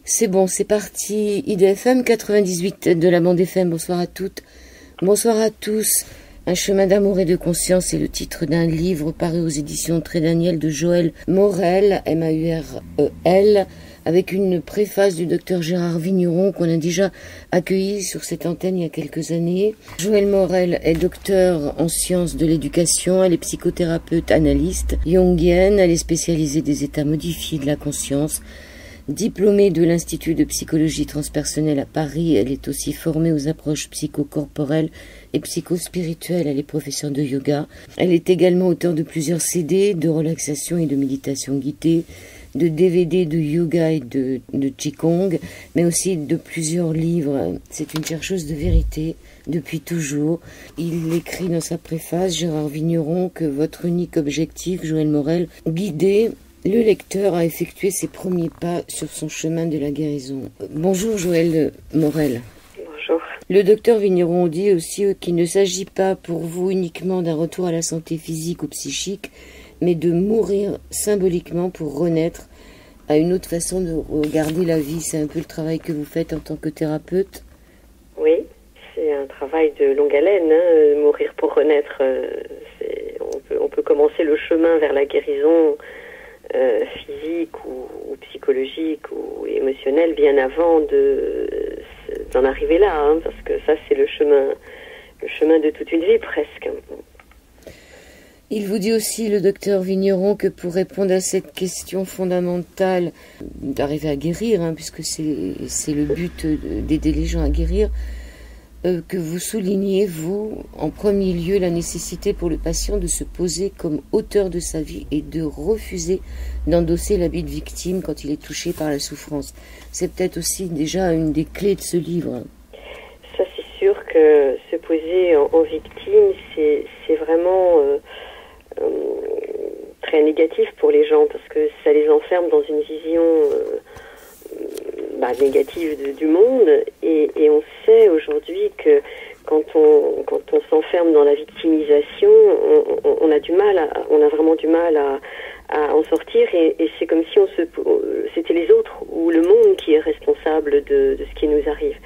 C'est bon, c'est parti. IDFM 98 de la bande FM. Bonsoir à toutes. Bonsoir à tous. Un chemin d'amour et de conscience est le titre d'un livre paru aux éditions Très Daniel de Joël Morel, M-A-U-R-E-L, avec une préface du docteur Gérard Vigneron qu'on a déjà accueilli sur cette antenne il y a quelques années. Joël Morel est docteur en sciences de l'éducation, elle est psychothérapeute analyste jungienne, elle est spécialisée des états modifiés de la conscience. Diplômée de l'Institut de psychologie transpersonnelle à Paris, elle est aussi formée aux approches psychocorporelles et psychospirituelles. Elle est professeure de yoga. Elle est également auteure de plusieurs CD de relaxation et de méditation guidée, de DVD de yoga et de Qigong, mais aussi de plusieurs livres. C'est une chercheuse de vérité depuis toujours. Il écrit dans sa préface, Gérard Vigneron, que votre unique objectif, Joël Morel, guider le lecteur a effectué ses premiers pas sur son chemin de la guérison. Bonjour Joël Morel. Bonjour. Le docteur Vigneron dit aussi qu'il ne s'agit pas pour vous uniquement d'un retour à la santé physique ou psychique, mais de mourir symboliquement pour renaître à une autre façon de regarder la vie. C'est un peu le travail que vous faites en tant que thérapeute. Oui, c'est un travail de longue haleine, hein, mourir pour renaître. On peut commencer le chemin vers la guérison physique ou psychologique ou émotionnelle bien avant d'en arriver là, hein, parce que ça c'est le chemin de toute une vie presque. Il vous dit aussi, le docteur Vigneron, que pour répondre à cette question fondamentale d'arriver à guérir, hein, puisque c'est le but d'aider les gens à guérir, que vous soulignez, vous, en premier lieu, la nécessité pour le patient de se poser comme auteur de sa vie et de refuser d'endosser l'habit de victime quand il est touché par la souffrance. C'est peut-être aussi déjà une des clés de ce livre. Ça, c'est sûr que se poser en victime, c'est vraiment très négatif pour les gens, parce que ça les enferme dans une vision négative du monde, et on sait aujourd'hui que quand on s'enferme dans la victimisation, on a vraiment du mal à en sortir, et c'est comme si c'était les autres ou le monde qui est responsable de ce qui nous arrive.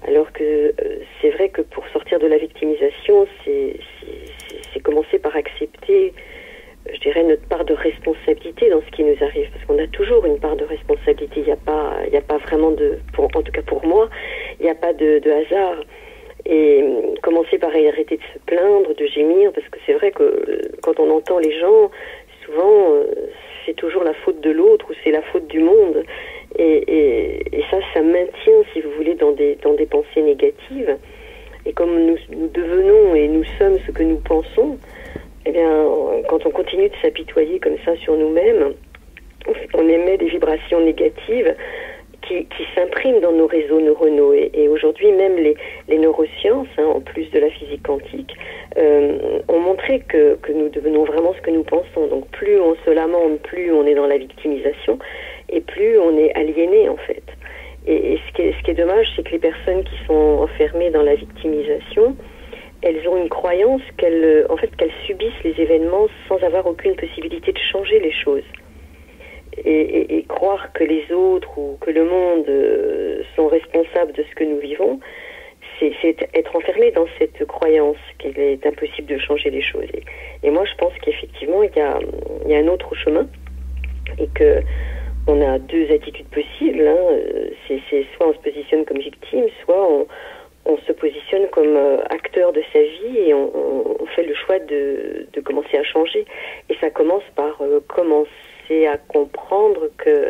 Alors que c'est vrai que pour sortir de la victimisation, c'est commencer par accepter, je dirais, notre part de responsabilité dans ce qui nous arrive, parce qu'on a toujours une part de responsabilité. Il n'y a pas vraiment en tout cas pour moi, il n'y a pas de hasard. Et commencer par arrêter de se plaindre, de gémir, parce que c'est vrai que quand on entend les gens, souvent c'est toujours la faute de l'autre ou c'est la faute du monde. Et ça maintient, si vous voulez, dans des pensées négatives. Et comme nous devenons et nous sommes ce que nous pensons, eh bien, quand on continue de s'apitoyer comme ça sur nous-mêmes, on émet des vibrations négatives qui s'impriment dans nos réseaux neuronaux. Et aujourd'hui, même les neurosciences, hein, en plus de la physique quantique, ont montré que nous devenons vraiment ce que nous pensons. Donc plus on se lamente, plus on est dans la victimisation, et plus on est aliéné, en fait. Et ce qui est dommage, c'est que les personnes qui sont enfermées dans la victimisation, elles ont une croyance qu'elles subissent les événements sans avoir aucune possibilité de changer les choses. Et croire que les autres ou que le monde sont responsables de ce que nous vivons, c'est être enfermé dans cette croyance qu'il est impossible de changer les choses. Et moi, je pense qu'effectivement, il y a un autre chemin, et que on a deux attitudes possibles. Hein. C'est soit on se positionne comme victime, soit on se positionne comme acteur de sa vie, et on fait le choix de commencer à changer. Et ça commence par commencer à comprendre que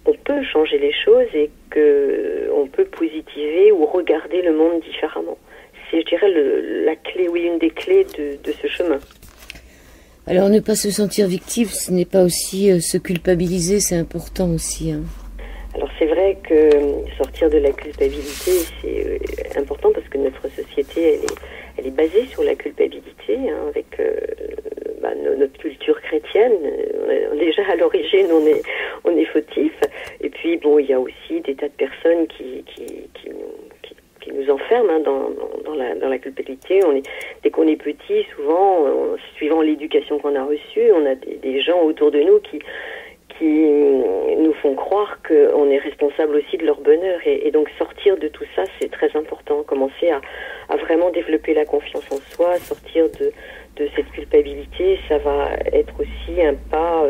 on peut changer les choses et que on peut positiver ou regarder le monde différemment. C'est, je dirais, la clé, oui, une des clés de ce chemin. Alors, ne pas se sentir victime, ce n'est pas aussi se culpabiliser, c'est important aussi, hein. Alors c'est vrai que sortir de la culpabilité, c'est important, parce que notre société, elle est basée sur la culpabilité, hein, avec notre culture chrétienne. Déjà à l'origine, on est fautif. Et puis bon, il y a aussi des tas de personnes qui nous enferment, hein, dans la culpabilité. Dès qu'on est petit, souvent, suivant l'éducation qu'on a reçue, on a des gens autour de nous qui nous font croire qu'on est responsable aussi de leur bonheur. Et donc sortir de tout ça, c'est très important. Commencer à vraiment développer la confiance en soi, sortir de cette culpabilité, ça va être aussi un pas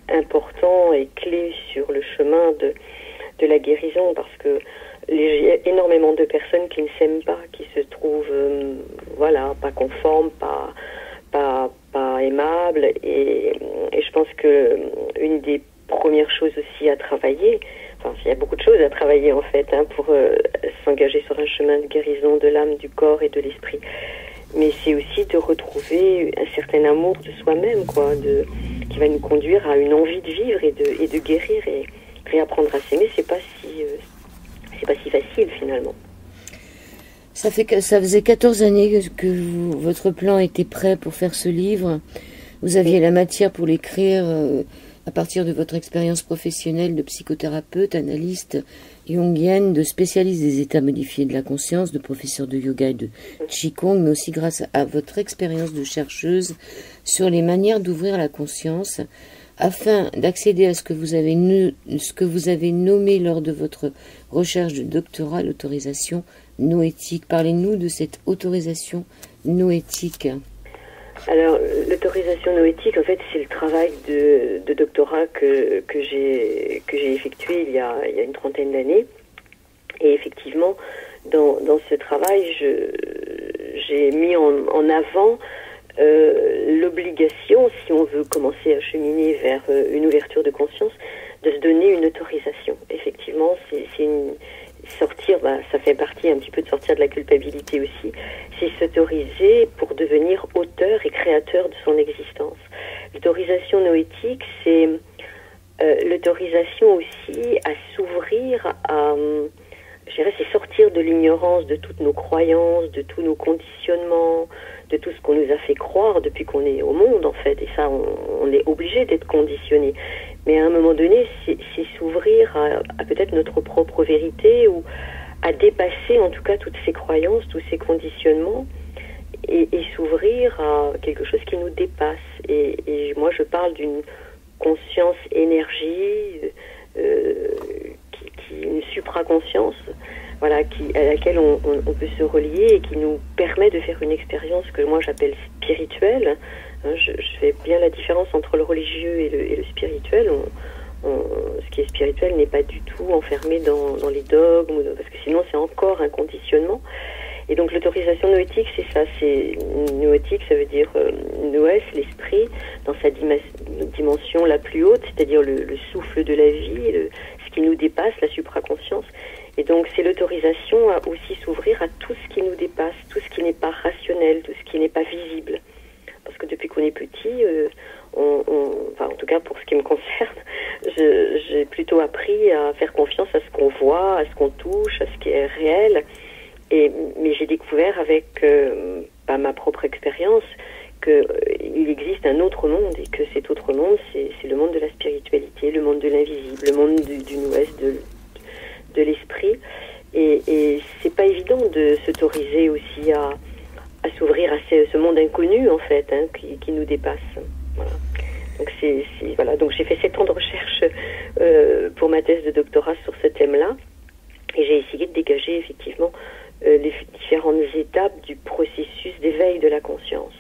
important et clé sur le chemin de la guérison, parce que il y a énormément de personnes qui ne s'aiment pas, qui se trouvent pas conformes, pas aimables, et je pense que une des premières choses aussi à travailler, il y a beaucoup de choses à travailler en fait pour s'engager sur un chemin de guérison de l'âme, du corps et de l'esprit, mais c'est aussi de retrouver un certain amour de soi-même, qui va nous conduire à une envie de vivre et de guérir, et réapprendre à s'aimer. C'est pas si facile finalement. Ça faisait 14 années que votre plan était prêt pour faire ce livre. Vous aviez la matière pour l'écrire à partir de votre expérience professionnelle de psychothérapeute, analyste jungienne, de spécialiste des états modifiés de la conscience, de professeur de yoga et de qigong, mais aussi grâce à votre expérience de chercheuse sur les manières d'ouvrir la conscience, afin d'accéder à ce que vous avez nommé lors de votre recherche de doctorat, l'autorisation noétique. Parlez-nous de cette autorisation noétique. Alors, l'autorisation noétique, en fait, c'est le travail de doctorat que j'ai effectué il y a une trentaine d'années. Et effectivement, dans ce travail, j'ai mis en avant l'obligation, si on veut commencer à cheminer vers une ouverture de conscience, de se donner une autorisation. Effectivement, ça fait partie un petit peu de sortir de la culpabilité aussi. C'est s'autoriser pour devenir auteur et créateur de son existence. L'autorisation noétique, c'est l'autorisation aussi à s'ouvrir c'est sortir de l'ignorance de toutes nos croyances, de tous nos conditionnements, de tout ce qu'on nous a fait croire depuis qu'on est au monde, en fait. Et ça, on est obligé d'être conditionné. Mais à un moment donné, c'est s'ouvrir à peut-être notre propre vérité, ou à dépasser en tout cas toutes ces croyances, tous ces conditionnements, et s'ouvrir à quelque chose qui nous dépasse. Et moi, je parle d'une conscience énergie, une supraconscience, à laquelle on peut se relier, et qui nous permet de faire une expérience que moi j'appelle spirituelle. Je fais bien la différence entre le religieux et le spirituel. Ce qui est spirituel n'est pas du tout enfermé dans les dogmes, parce que sinon c'est encore un conditionnement. Et donc l'autorisation noétique, c'est ça. Noétique, ça veut dire noès, l'esprit, dans sa dimension la plus haute, c'est-à-dire le souffle de la vie, ce qui nous dépasse, la supraconscience. Et donc c'est l'autorisation à aussi s'ouvrir à tout ce qui nous dépasse, tout ce qui n'est pas rationnel, tout ce qui n'est pas visible. Parce que depuis qu'on est petit, en tout cas pour ce qui me concerne, j'ai plutôt appris à faire confiance à ce qu'on voit, à ce qu'on touche, à ce qui est réel. Mais j'ai découvert avec ma propre expérience qu'il existe un autre monde, et que cet autre monde, c'est le monde de la spiritualité, le monde de l'invisible, le monde du nous-est, de l'esprit. Et c'est pas évident de s'autoriser aussi à s'ouvrir à ce monde inconnu, en fait, qui nous dépasse. Voilà. Donc j'ai fait 7 ans de recherche pour ma thèse de doctorat sur ce thème-là, et j'ai essayé de dégager effectivement les différentes étapes du processus d'éveil de la conscience.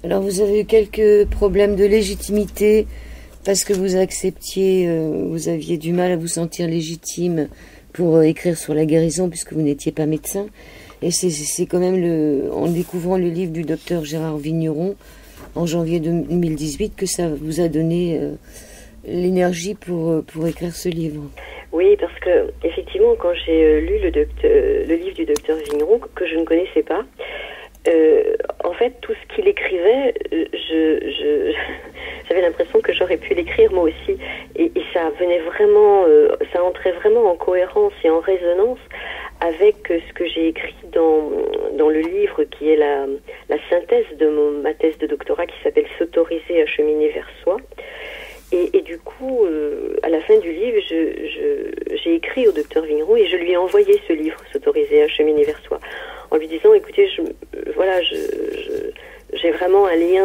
Alors vous avez eu quelques problèmes de légitimité parce que vous aviez du mal à vous sentir légitime pour écrire sur la guérison, puisque vous n'étiez pas médecin. Et c'est quand même en découvrant le livre du docteur Gérard Vigneron en janvier 2018 que ça vous a donné l'énergie pour écrire ce livre. Oui, parce que effectivement, quand j'ai lu le livre du docteur Vigneron, que je ne connaissais pas, en fait, tout ce qu'il écrivait, j'avais l'impression que j'aurais pu l'écrire moi aussi, et ça venait vraiment, ça entrait vraiment en cohérence et en résonance avec ce que j'ai écrit dans le livre, qui est la synthèse de ma thèse de doctorat, qui s'appelle « S'autoriser à cheminer vers soi ». Et du coup, à la fin du livre, j'ai écrit au docteur Vigneron, et je lui ai envoyé ce livre, S'autoriser à cheminer vers soi, en lui disant, écoutez, j'ai vraiment un lien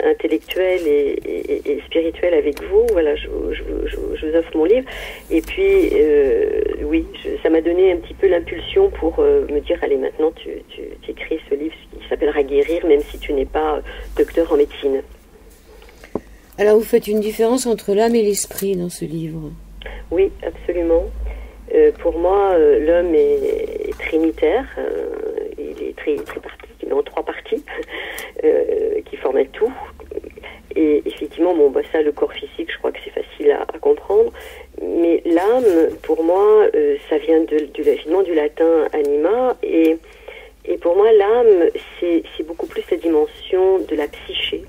intellectuel et spirituel avec vous. Voilà, je vous offre mon livre. Et puis, oui, ça m'a donné un petit peu l'impulsion pour me dire, allez, maintenant, tu écris ce livre qui s'appellera Guérir, même si tu n'es pas docteur en médecine. Alors, vous faites une différence entre l'âme et l'esprit dans ce livre? Oui, absolument. Pour moi, l'homme est trinitaire. Il est tripartite, il est en 3 parties qui forment un tout. Et effectivement, bon, bah, ça, le corps physique, je crois que c'est facile à comprendre. Mais l'âme, pour moi, ça vient finalement du latin anima. Et pour moi, l'âme, c'est beaucoup plus la dimension de la psyché.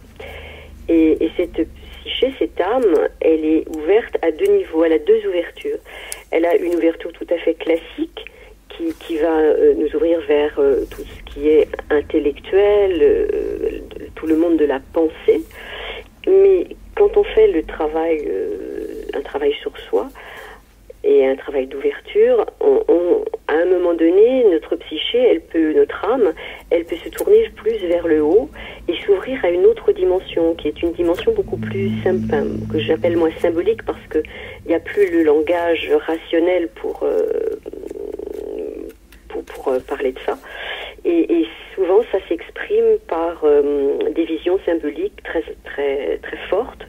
Et cette psyché, cette âme, elle est ouverte à 2 niveaux. Elle a 2 ouvertures. Elle a une ouverture tout à fait classique qui va nous ouvrir vers tout ce qui est intellectuel, tout le monde de la pensée. Mais quand on fait le travail, un travail sur soi et un travail d'ouverture, à un moment donné, notre psyché, notre âme, elle peut se tourner plus vers le haut et s'ouvrir à une autre dimension, qui est une dimension beaucoup plus simple, que j'appelle moi symbolique, parce que il n'y a plus le langage rationnel pour parler de ça. Et souvent, ça s'exprime par des visions symboliques très, très, très fortes.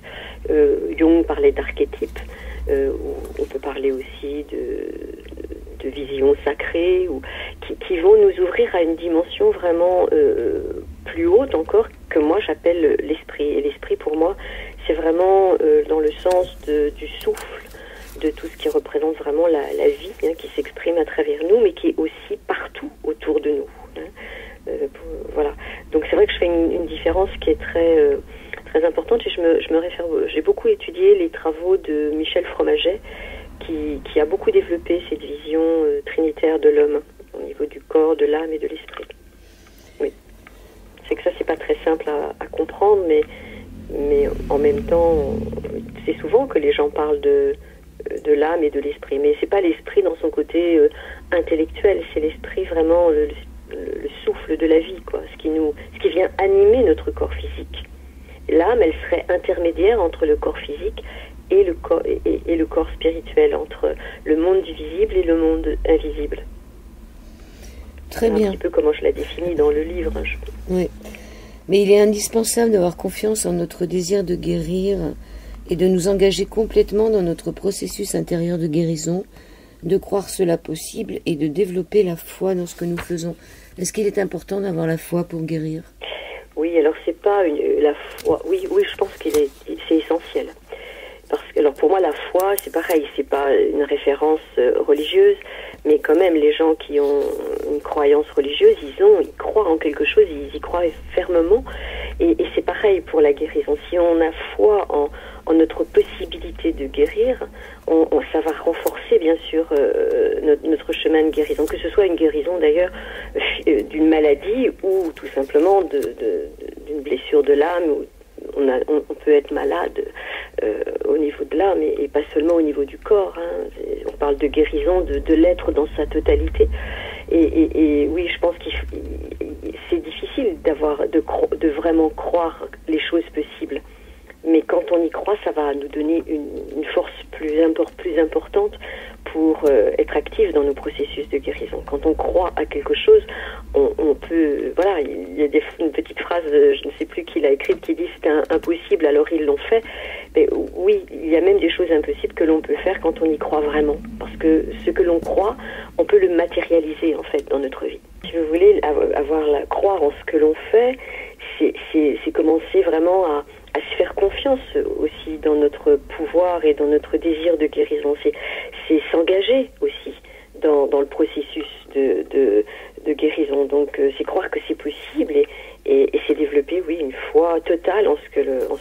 Jung parlait d'archétypes. On peut parler aussi de visions sacrées qui vont nous ouvrir à une dimension vraiment plus haute encore, que moi j'appelle l'esprit. Et l'esprit, pour moi, c'est vraiment dans le sens du souffle, de tout ce qui représente vraiment la vie, hein, qui s'exprime à travers nous, mais qui est aussi partout autour de nous. Hein. Voilà. Donc c'est vrai que je fais une différence qui est très très importante, et je me réfère. J'ai beaucoup étudié les travaux de Michel Fromaget, qui a beaucoup développé cette vision trinitaire de l'homme au niveau du corps, de l'âme et de l'esprit. Oui. C'est que ça, c'est pas très simple à comprendre, mais en même temps, c'est souvent que les gens parlent de l'âme et de l'esprit, mais c'est pas l'esprit dans son côté intellectuel, c'est l'esprit vraiment le souffle de la vie, quoi, ce qui vient animer notre corps physique. L'âme, elle serait intermédiaire entre le corps physique et le corps spirituel, entre le monde du visible et le monde invisible. Très bien. Un petit peu comment je la définis dans le livre. Hein, oui. Mais il est indispensable d'avoir confiance en notre désir de guérir et de nous engager complètement dans notre processus intérieur de guérison, de croire cela possible et de développer la foi dans ce que nous faisons. Est-ce qu'il est important d'avoir la foi pour guérir? Oui, alors c'est pas la foi. Oui, je pense c'est essentiel. Parce que, alors pour moi, la foi, c'est pareil, c'est pas une référence religieuse, mais quand même, les gens qui ont une croyance religieuse, ils croient en quelque chose, ils y croient fermement, et c'est pareil pour la guérison. Si on a foi en notre possibilité de guérir, ça va renforcer bien sûr notre chemin de guérison, que ce soit une guérison d'ailleurs d'une maladie ou tout simplement d'une blessure de l'âme. On peut être malade au niveau de l'âme et pas seulement au niveau du corps. Hein. On parle de guérison de l'être dans sa totalité. Et oui, je pense que c'est difficile de vraiment croire les choses possibles. Mais quand on y croit, ça va nous donner une force plus importante pour être actif dans nos processus de guérison. Quand on croit à quelque chose, on peut... Voilà, il y a une petite phrase, je ne sais plus qui l'a écrite, qui dit « c'est impossible, alors ils l'ont fait ». Mais oui, il y a même des choses impossibles que l'on peut faire quand on y croit vraiment. Parce que ce que l'on croit, on peut le matérialiser en fait dans notre vie. Si vous voulez croire en ce que l'on fait, c'est commencer vraiment à se faire confiance aussi dans notre pouvoir et dans notre désir de guérison. C'est s'engager aussi dans le processus de guérison. Donc c'est croire que c'est possible et c'est développer une foi totale en ce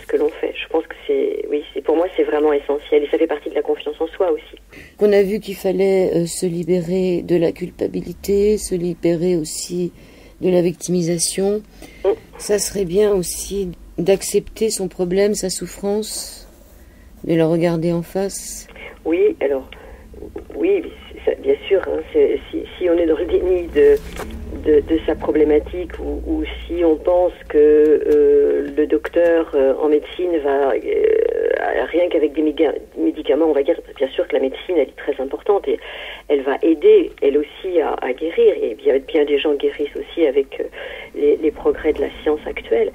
que l'on fait. Je pense que pour moi c'est vraiment essentiel, et ça fait partie de la confiance en soi aussi. On a vu qu'il fallait se libérer de la culpabilité, se libérer aussi de la victimisation. Ça serait bien aussi d'accepter son problème, sa souffrance, de la regarder en face. Oui, alors, oui, bien sûr, hein, si on est dans le déni de sa problématique, ou si on pense que le docteur en médecine va, rien qu'avec des médicaments, on va dire, bien sûr que la médecine, elle est très importante et elle va aider, elle aussi, à guérir. Et bien des gens guérissent aussi avec les progrès de la science actuelle.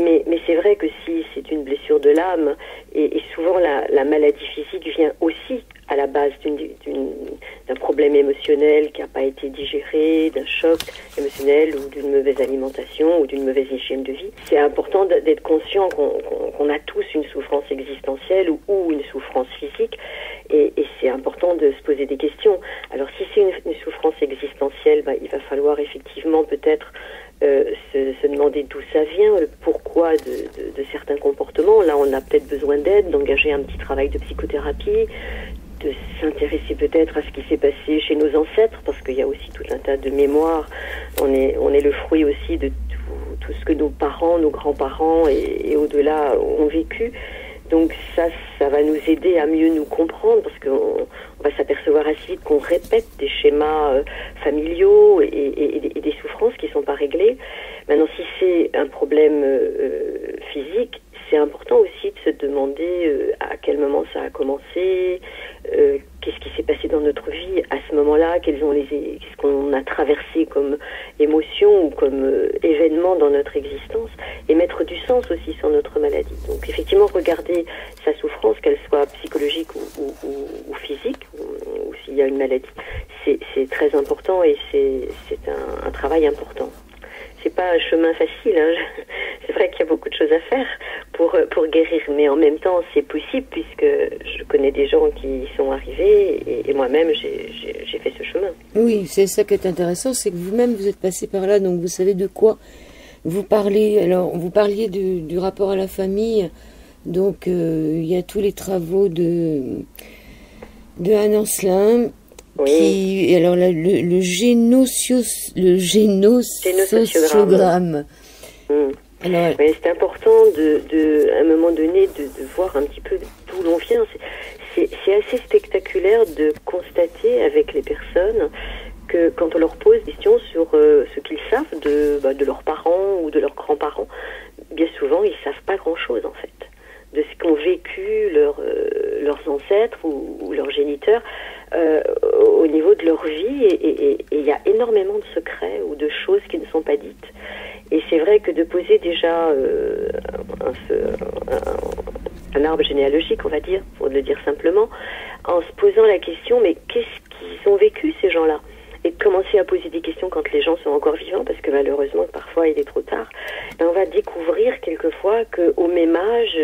Mais c'est vrai que si c'est une blessure de l'âme, et souvent la maladie physique vient aussi à la base d'un problème émotionnel qui n'a pas été digéré, d'un choc émotionnel ou d'une mauvaise alimentation ou d'une mauvaise hygiène de vie. C'est important d'être conscient qu'on a tous une souffrance existentielle ou une souffrance physique, et c'est important de se poser des questions. Alors si c'est une souffrance existentielle, il va falloir effectivement peut-être se demander d'où ça vient, le pourquoi de certains comportements. Là, on a peut-être besoin d'aide, d'engager un petit travail de psychothérapie, de s'intéresser peut-être à ce qui s'est passé chez nos ancêtres, parce qu'il y a aussi tout un tas de mémoires. On est le fruit aussi de tout ce que nos parents, nos grands-parents et au-delà ont vécu. Donc ça va nous aider à mieux nous comprendre, parce qu'on va s'apercevoir assez vite qu'on répète des schémas familiaux et des souffrances qui ne sont pas réglées. Maintenant, si c'est un problème physique, c'est important aussi de se demander à quel moment ça a commencé, qu'est-ce qui s'est passé dans notre vie à ce moment-là, qu'est-ce qu'on a traversé comme émotion ou comme événement dans notre existence, et mettre du sens aussi sur notre maladie. Donc effectivement, regarder sa souffrance, qu'elle soit psychologique ou physique, ou s'il y a une maladie, c'est très important, et c'est un travail important. C'est pas un chemin facile, hein. C'est vrai qu'il y a beaucoup de choses à faire pour guérir, mais en même temps c'est possible, puisque je connais des gens qui y sont arrivés, et moi-même j'ai fait ce chemin. Oui, c'est ça qui est intéressant, c'est que vous-même vous êtes passé par là, donc vous savez de quoi vous parlez. Alors vous parliez du rapport à la famille, donc il y a tous les travaux de Anne Ancelin. Oui. Alors le génosociogramme. Alors, oui, c'est important à un moment donné de voir un petit peu d'où l'on vient. C'est assez spectaculaire de constater avec les personnes que quand on leur pose des questions sur ce qu'ils savent de leurs parents ou de leurs grands-parents, bien souvent ils savent pas grand-chose en fait de ce qu'ont vécu leurs ancêtres ou leurs géniteurs au niveau de leur vie, et il y a énormément de secrets ou de choses qui ne sont pas dites. Et c'est vrai que de poser déjà un arbre généalogique, on va dire, pour le dire simplement, en se posant la question, mais qu'est-ce qu'ils ont vécu ces gens-là ? Et de commencer à poser des questions quand les gens sont encore vivants, parce que malheureusement parfois il est trop tard, on va découvrir quelquefois qu'au même âge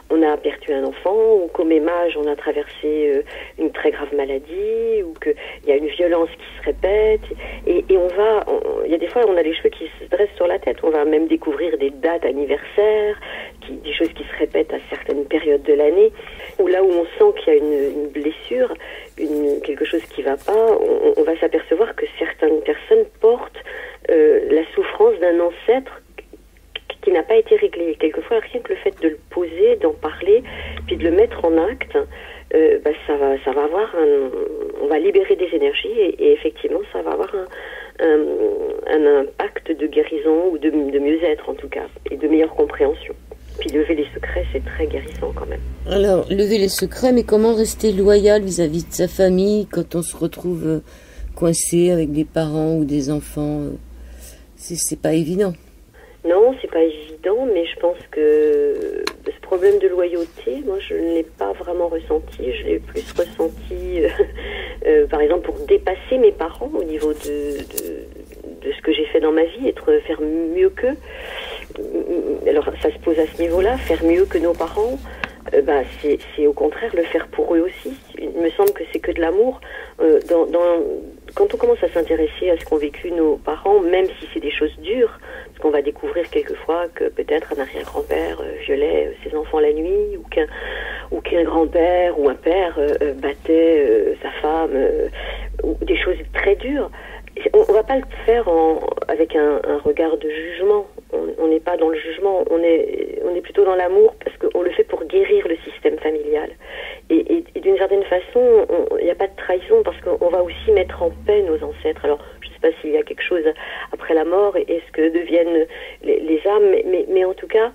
on a perdu un enfant, ou qu'au même âge on a traversé une très grave maladie, ou qu'il y a une violence qui se répète, et il y a des fois on a les cheveux qui se dressent sur la tête, on va même découvrir des dates anniversaires, des choses qui se répètent à certaines périodes de l'année, ou là où on sent qu'il y a une blessure, quelque chose qui ne va pas, on va s'apercevoir que certaines personnes portent la souffrance d'un ancêtre qui n'a pas été réglé. Quelquefois, rien que le fait de le poser, d'en parler, puis de le mettre en acte, ça va avoir on va libérer des énergies, et effectivement, ça va avoir un impact de guérison, ou de mieux-être en tout cas, et de meilleure compréhension. Puis lever les secrets, c'est très guérissant quand même. Alors, lever les secrets, mais comment rester loyal vis-à-vis de sa famille quand on se retrouve coincé avec des parents ou des enfants? C'est pas évident. Non, c'est pas évident, mais je pense que ce problème de loyauté, moi je ne l'ai pas vraiment ressenti. Je l'ai plus ressenti, par exemple, pour dépasser mes parents au niveau de ce que j'ai fait dans ma vie, faire mieux qu'eux. Alors ça se pose à ce niveau-là, faire mieux que nos parents, c'est au contraire le faire pour eux aussi. Il me semble que c'est que de l'amour. Quand on commence à s'intéresser à ce qu'ont vécu nos parents, même si c'est des choses dures, parce qu'on va découvrir quelquefois que peut-être un arrière-grand-père violait ses enfants la nuit, ou qu'un grand-père ou un père battait sa femme, ou des choses très dures. On ne va pas le faire avec un regard de jugement. On n'est pas dans le jugement, on est plutôt dans l'amour, parce qu'on le fait pour guérir le système familial. et d'une certaine façon, il n'y a pas de trahison parce qu'on va aussi mettre en paix nos ancêtres. Alors, je ne sais pas s'il y a quelque chose après la mort et ce que deviennent les âmes, mais en tout cas,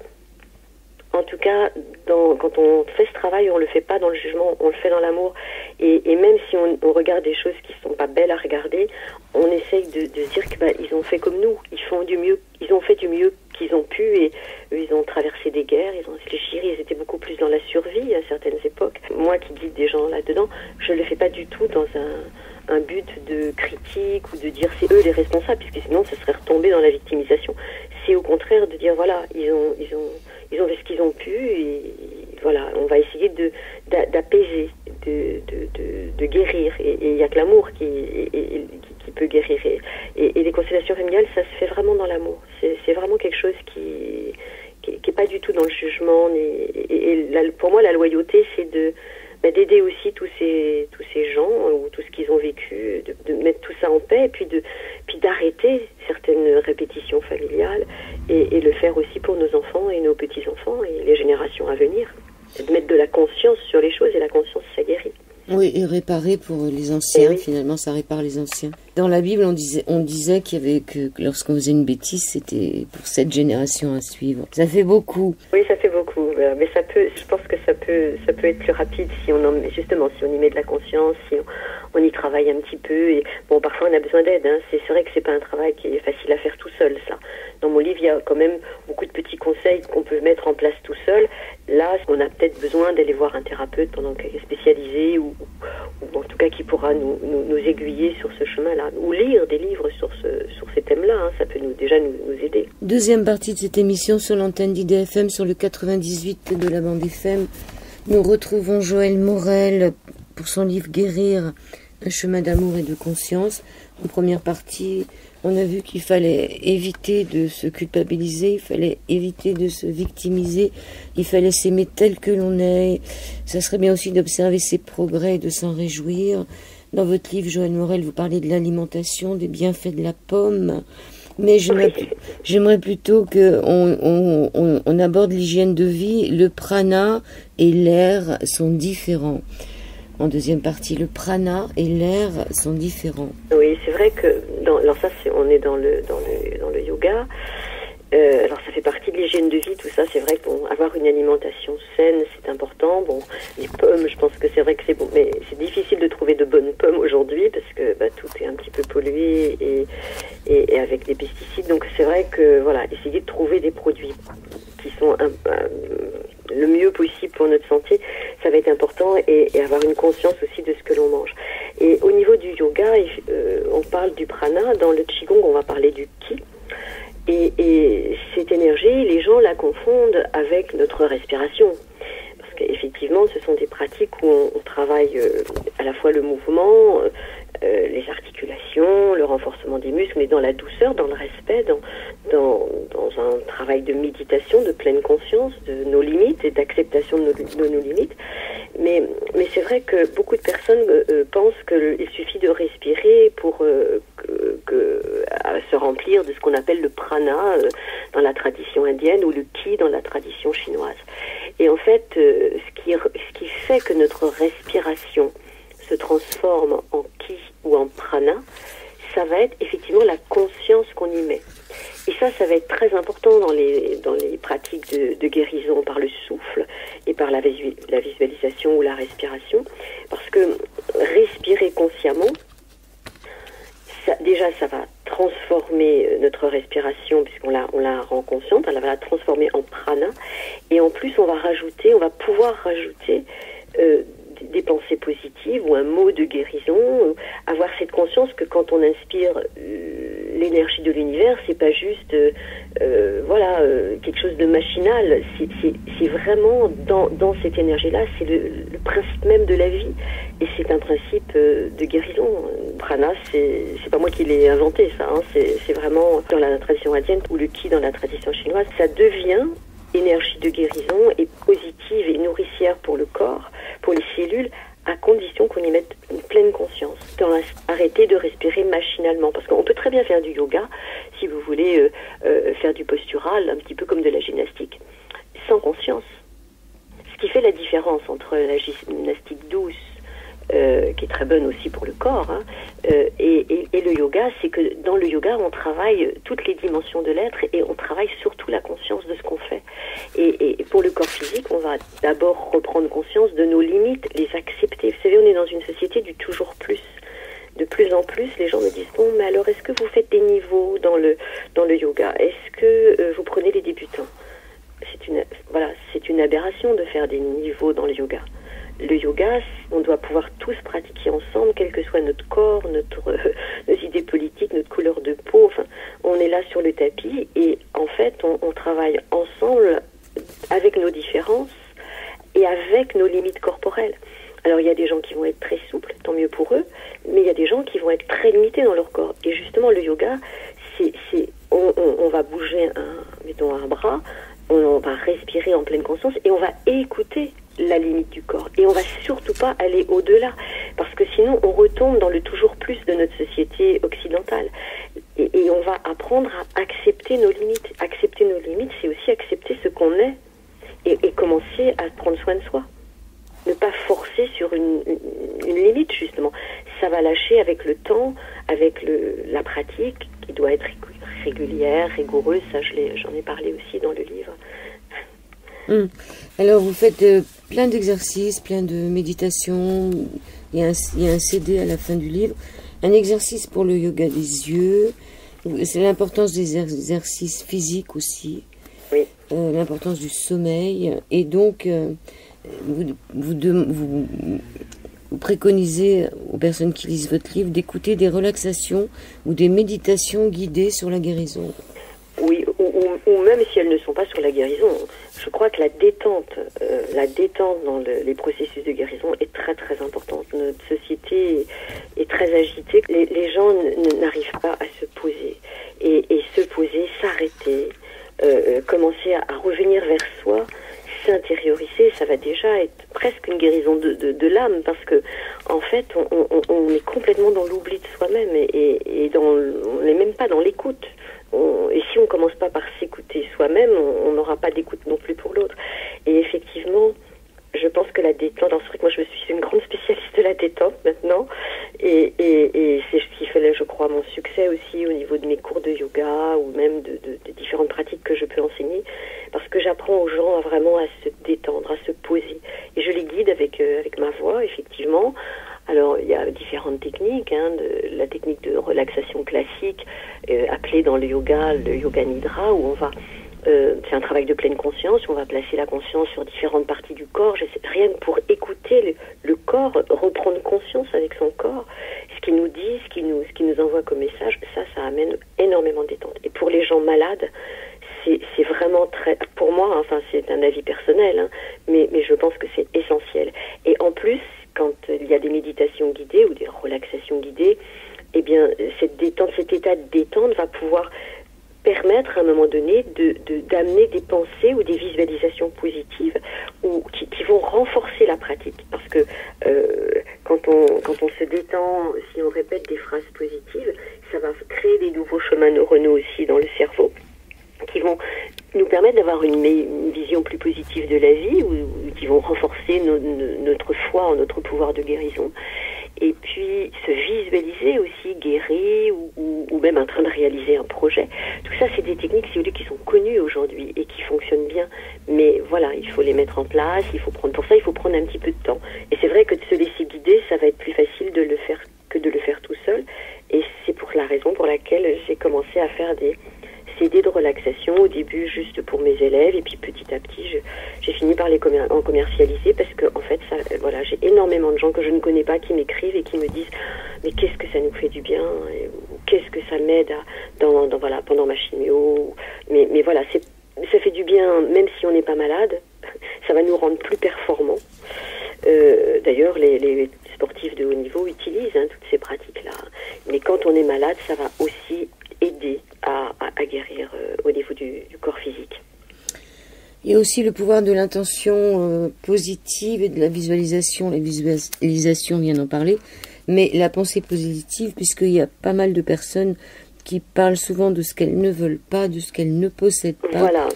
quand on fait ce travail, on le fait pas dans le jugement, on le fait dans l'amour. Et même si on regarde des choses qui sont pas belles à regarder, on essaye de se dire que ils ont fait comme nous, ils ont fait du mieux qu'ils ont pu, et eux, ils ont traversé des guerres, ils ont réfléchi, ils étaient beaucoup plus dans la survie à certaines époques. Moi qui guide des gens là-dedans, je le fais pas du tout dans un but de critique ou de dire c'est eux les responsables, puisque sinon ça serait retombé dans la victimisation. C'est au contraire de dire voilà, ils ont fait ce qu'ils ont pu, et voilà, on va essayer d'apaiser, de guérir, et il n'y a que l'amour qui peut guérir, et les constellations familiales, ça se fait vraiment dans l'amour. C'est vraiment quelque chose qui est pas du tout dans le jugement, pour moi la loyauté, c'est d'aider aussi tous ces gens, ou tout ce qu'ils ont vécu, de mettre tout ça en paix, et puis d'arrêter certaines répétitions familiales, et le faire aussi pour nos enfants et nos petits-enfants et les générations à venir. De mettre de la conscience sur les choses, et la conscience, ça guérit. Oui, et réparer pour les anciens, oui. Finalement, ça répare les anciens. Dans la Bible, on disait qu'il y avait que lorsqu'on faisait une bêtise, c'était pour cette génération à suivre. Ça fait beaucoup. Oui, ça fait beaucoup, mais je pense que ça peut être plus rapide si on y met de la conscience, si on y travaille un petit peu. Et bon, parfois on a besoin d'aide, hein. C'est vrai que c'est pas un travail qui est facile à faire tout seul, ça. Dans mon livre, il y a quand même beaucoup de petits conseils qu'on peut mettre en place tout seul. Là, on a peut-être besoin d'aller voir un thérapeute pendant qu'il est spécialisé, ou en tout cas qui pourra nous aiguiller sur ce chemin-là, ou lire des livres sur ces thèmes-là, hein. Ça peut déjà nous aider. Deuxième partie de cette émission sur l'antenne d'IDFM, sur le 98 de la bande FM. Nous retrouvons Joël Morel pour son livre Guérir, un chemin d'amour et de conscience. En première partie, on a vu qu'il fallait éviter de se culpabiliser, il fallait éviter de se victimiser, il fallait s'aimer tel que l'on est. Ça serait bien aussi d'observer ses progrès et de s'en réjouir. Dans votre livre, Joël Morel, vous parlez de l'alimentation, des bienfaits de la pomme. Mais j'aimerais plutôt qu'on aborde l'hygiène de vie. Le prana et l'air sont différents. En deuxième partie, le prana et l'air sont différents. Oui, c'est vrai que alors ça, on est dans le yoga. Alors ça fait partie de l'hygiène de vie, tout ça. C'est vrai qu'avoir une alimentation saine, c'est important. Bon, les pommes, je pense que c'est vrai que c'est bon, mais c'est difficile de trouver de bonnes pommes aujourd'hui parce que tout est un petit peu pollué et avec des pesticides. Donc c'est vrai que voilà, essayer de trouver des produits qui sont le mieux possible pour notre santé, ça va être important, et avoir une conscience aussi de ce que l'on mange. Et au niveau du yoga, on parle du prana. Dans le qigong, on va parler du ki. Et cette énergie, les gens la confondent avec notre respiration. Parce qu'effectivement, ce sont des pratiques où on travaille à la fois le mouvement, les articulations, le renforcement des muscles, mais dans la douceur, dans le respect, dans un travail de méditation, de pleine conscience de nos limites et d'acceptation de nos limites. Mais c'est vrai que beaucoup de personnes pensent qu'il suffit de respirer pour se remplir de ce qu'on appelle le prana dans la tradition indienne, ou le ki dans la tradition chinoise. Et en fait, ce qui fait que notre respiration se transforme en ki ou en prana, ça va être effectivement la conscience qu'on y met. Et ça va être très important dans les pratiques de guérison par le souffle et par la visualisation ou la respiration, parce que respirer consciemment, ça va transformer notre respiration, puisqu'on la rend consciente, elle va la transformer en prana, et en plus on va pouvoir rajouter des pensées positives ou un mot de guérison, avoir cette conscience que quand on inspire l'énergie de l'univers, c'est pas juste quelque chose de machinal, c'est vraiment dans cette énergie-là, c'est le principe même de la vie, et c'est un principe de guérison. Prana, c'est pas moi qui l'ai inventé, ça, hein, c'est vraiment dans la tradition indienne, ou le ki dans la tradition chinoise, ça devient énergie de guérison et positive et nourricière pour le corps, pour les cellules, à condition qu'on y mette une pleine conscience. Arrêter de respirer machinalement, parce qu'on peut très bien faire du yoga, si vous voulez faire du postural, un petit peu comme de la gymnastique, sans conscience. ce qui fait la différence entre la gymnastique douce, qui est très bonne aussi pour le corps, hein, et le yoga, c'est que dans le yoga, on travaille toutes les dimensions de l'être et on travaille surtout la conscience de ce qu'on fait. Et pour le corps physique, on va d'abord reprendre conscience de nos limites, les accepter. Vous savez, on est dans une société du toujours plus. De plus en plus, les gens me disent, bon, mais alors, est-ce que vous faites des niveaux dans le yoga? Est-ce que vous prenez les débutants? C'est une aberration de faire des niveaux dans le yoga. Le yoga, on doit pouvoir tous pratiquer ensemble, quel que soit notre corps, nos idées politiques, notre couleur de peau. Enfin, on est là sur le tapis et en fait, on travaille ensemble avec nos différences et avec nos limites corporelles. Alors, il y a des gens qui vont être très souples, tant mieux pour eux, mais il y a des gens qui vont être très limités dans leur corps. Et justement, le yoga, on va bouger mettons un bras, on va respirer en pleine conscience et on va écouter la limite du corps. Et on va surtout pas aller au-delà, parce que sinon on retombe dans le toujours plus de notre société occidentale. Et on va apprendre à accepter nos limites. Accepter nos limites, c'est aussi accepter ce qu'on est et commencer à prendre soin de soi. Ne pas forcer sur une limite, justement. Ça va lâcher avec le temps, avec la pratique, qui doit être régulière, rigoureuse. Ça, j'en ai parlé aussi dans le livre. Alors, vous faites plein d'exercices, plein de méditations. Il y a un CD à la fin du livre. Un exercice pour le yoga des yeux. C'est l'importance des exercices physiques aussi. Oui. L'importance du sommeil. Et donc, vous préconisez aux personnes qui lisent votre livre d'écouter des relaxations ou des méditations guidées sur la guérison. Oui, ou même si elles ne sont pas sur la guérison. Je crois que la détente dans les processus de guérison est très très importante. Notre société est très agitée. Les gens n'arrivent pas à se poser. Et se poser, s'arrêter, commencer à revenir vers soi, s'intérioriser, ça va déjà être presque une guérison de l'âme, parce que en fait on est complètement dans l'oubli de soi-même et on n'est même pas dans l'écoute. Et si on commence pas par s'écouter soi-même, on n'aura pas d'écoute non plus pour l'autre. Et effectivement, je pense que la détente, c'est vrai que moi je suis une grande spécialiste de la détente maintenant, et c'est ce qui fait, je crois, mon succès aussi au niveau de mes cours de yoga ou même de différentes pratiques que je peux enseigner, parce que j'apprends aux gens vraiment à se détendre, à se poser, et je les guide avec ma voix, effectivement. Alors, il y a différentes techniques, la technique de relaxation classique, appelée dans le yoga nidra, où on va c'est un travail de pleine conscience, où on va placer la conscience sur différentes parties du corps, rien que pour écouter le corps, reprendre conscience avec son corps, ce qu'il nous dit, ce qu'il nous envoie comme message, ça amène énormément de détente. Et pour les gens malades, c'est vraiment très, pour moi, enfin c'est un avis personnel, mais je pense que c'est essentiel. Et en plus, quand il y a des méditations guidées ou des relaxations guidées, eh bien cette détente, cet état de détente va pouvoir permettre à un moment donné d'amener des pensées ou des visualisations positives ou qui vont renforcer la pratique, parce que quand on se détend, si on répète des phrases positives, ça va créer des nouveaux chemins neuronaux aussi dans le cerveau qui vont nous permettre d'avoir une vision plus positive de la vie, ou qui vont renforcer notre foi en notre pouvoir de guérison. Et puis se visualiser aussi guéri ou même en train de réaliser un projet. Tout ça, c'est des techniques, si vous voulez, qui sont connues aujourd'hui et qui fonctionnent bien. Mais voilà, il faut les mettre en place, pour ça, il faut prendre un petit peu de temps. Et c'est vrai que de se laisser guider, ça va être plus facile de le faire que de le faire tout seul. Et c'est pour la raison pour laquelle j'ai commencé à faire des CD de relaxation, au début juste pour mes élèves, et puis petit à petit j'ai fini par en commercialiser, parce que en fait voilà, j'ai énormément de gens que je ne connais pas qui m'écrivent et qui me disent mais qu'est-ce que ça nous fait du bien, ou qu'est-ce que ça m'aide voilà, pendant ma chimio, mais voilà, ça fait du bien même si on n'est pas malade, ça va nous rendre plus performants. D'ailleurs les sportifs de haut niveau utilisent toutes ces pratiques-là, mais quand on est malade, ça va aussi aider à guérir au niveau du corps physique. Il y a aussi le pouvoir de l'intention positive et de la visualisation. La visualisation, on vient d'en parler, mais la pensée positive, puisqu'il y a pas mal de personnes qui parlent souvent de ce qu'elles ne veulent pas, de ce qu'elles ne possèdent pas. Voilà.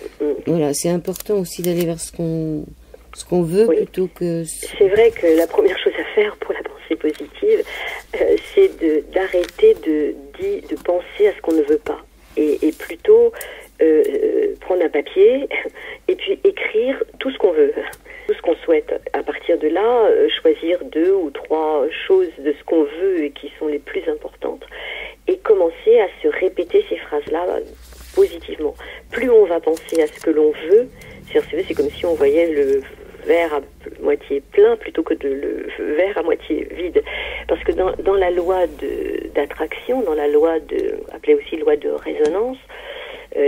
Voilà, c'est important aussi d'aller vers ce qu'on ce qu'on veut Oui. plutôt que... C'est vrai que la première chose à faire pour la pensée positive, c'est d'arrêter de penser à ce qu'on ne veut pas. Et plutôt prendre un papier et puis écrire tout ce qu'on veut, tout ce qu'on souhaite. À partir de là, choisir 2 ou 3 choses de ce qu'on veut et qui sont les plus importantes et commencer à se répéter ces phrases-là positivement. Plus on va penser à ce que l'on veut, c'est comme si on voyait le verre à moitié plein plutôt que le verre à moitié vide. Parce que dans la loi d'attraction, dans la loi appelée aussi loi de résonance,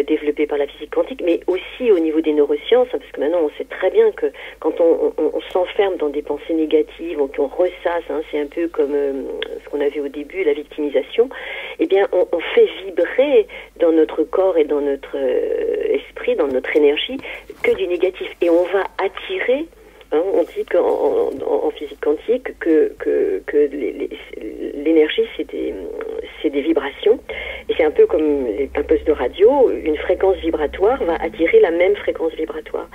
développée par la physique quantique, mais aussi au niveau des neurosciences, parce que maintenant on sait très bien que quand on s'enferme dans des pensées négatives, qu'on ressasse, c'est un peu comme ce qu'on a vu au début, la victimisation, eh bien on fait vibrer dans notre corps et dans notre esprit, dans notre énergie, que du négatif. Et on va attirer, on dit en physique quantique que l'énergie c'est des vibrations, et c'est un peu comme un poste de radio, une fréquence vibratoire va attirer la même fréquence vibratoire.